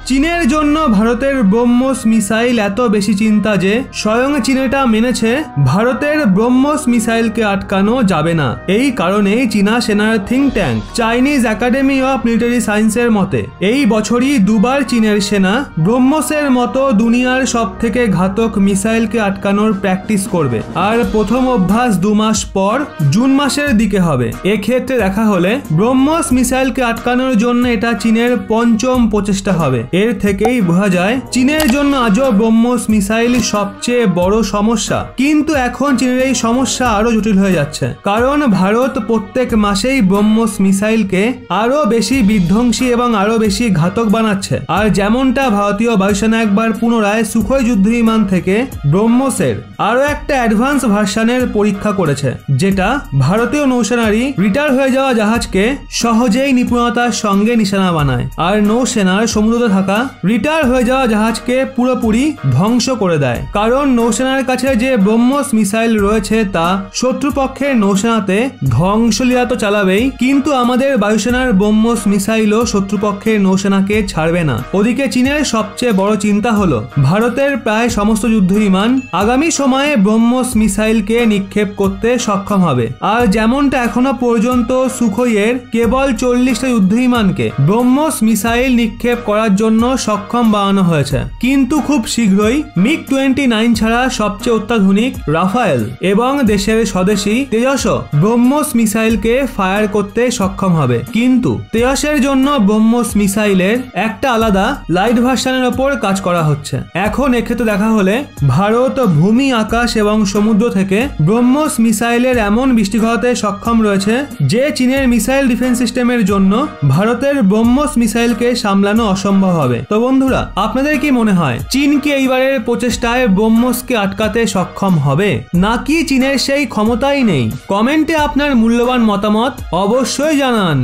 চীনের জন্য ভারতের ব্রহ্মোস মিসাইল এত বেশি চিন্তা যে স্বয়ং চীন এটা মেনেছে ভারতের ব্রহ্মোস মিসাইলকে আটকানো যাবে না। এই কারণেই চীনা সেনার think tank Chinese academy of military সায়েন্সের মতে এই বছরই দুবার চীনের সেনা ব্রহ্মোসের মতো দুনিয়ার সবথেকে ঘাতক মিসাইলকে আটকানোর প্র্যাকটিস করবে। আর প্রথম অভ্যাস 2 মাস পর জুন মাসের দিকে হবে। এক্ষেত্রে দেখা হলে ব্রহ্মোস মিসাইলকে আটকানোর জন্য এটা চীনের পঞ্চম প্রচেষ্টা হবে। এর থেকেই বোঝা যায় চীনের জন্য আজও ব্রহ্মোস মিসাইল সবচেয়ে বড় সমস্যা। কিন্তু এখন চীনের এই সমস্যা আরো জটিল হয়ে যাচ্ছে, কারণ ভারত প্রত্যেক মাসেই ব্রহ্মোস মিসাইলকে আরো বেশি বিধ্বংসী এবং আরো বেশি ঘাতক বানাচ্ছে। আর যেমনটা ভারতীয় বায়ুসেনা একবার পুনরায় সুখোই যুদ্ধ বিমান থেকে ব্রহ্মোসের আরো একটা অ্যাডভান্স ভার্সনের পরীক্ষা করেছে, যেটা ভারতীয় নৌসেনারই রিটায়ার হয়ে যাওয়া জাহাজকে সহজেই নিপুণতার সঙ্গে নিশানা বানায়, আর নৌসেনার সমুদ্রে থাকা রিটায়ার হয়ে যাওয়া জাহাজকে পুরোপুরি ধ্বংস করে দেয়। কারণ নৌসেনার কাছে যে ব্রহ্মোস মিসাইল রয়েছে তা শত্রুপক্ষের নৌসেনাতে ধ্বংসলীলা তো চালাবেই, কিন্তু আমাদের বায়ুসেনার ব্রহ্মোস মিসাইলও শত্রুপক্ষের নৌসেনাকে ছাড়বে না। ওদিকে চীনের সবচেয়ে বড় চিন্তা হলো ভারতের প্রায় সমস্ত যুদ্ধ বিমান আগামী সময়ে ব্রহ্মোস মিসাইলকে নিক্ষেপ করতে সক্ষম হবে। আর যেমনটা এখনো পর্যন্ত সুখোইয়ের কেবল 40টা যুদ্ধ বিমানকে ব্রহ্মোস মিসাইল নিক্ষেপ করার জন্য সক্ষম বানানো হয়েছে, কিন্তু খুব শীঘ্রই MiG-29 ছাড়া সবচেয়ে অত্যাধুনিক রাফায়েল এবং দেশের স্বদেশী তেজসও ব্রহ্মোস মিসাইলকে ফায়ার করতে সক্ষম হবে। কিন্তু তেজসের জন্য ব্রহ্মোস মিসাইলের একটা আলাদা লাইট ভার্সনের ওপর কাজ করা হচ্ছে। এখন এক্ষেত্রে দেখা হলে ভারত ভূমি, আকাশ এবং সমুদ্র থেকে ব্রহ্মোস মিসাইলের এমন বৃষ্টি ঘটাতে সক্ষম রয়েছে যে চীনের মিসাইল ডিফেন্স সিস্টেমের জন্য ভারতের ব্রহ্মোস মিসাইলকে সামলানো অসম্ভব হবে। তো বন্ধুরা, আপনাদের কি মনে হয় চীন কি এইবারের প্রচেষ্টায় ব্রহ্মোসকে আটকাতে সক্ষম হবে, নাকি চীনের সেই ক্ষমতাই নেই? কমেন্টে আপনার মূল্যবান মতামত অবশ্যই জানান।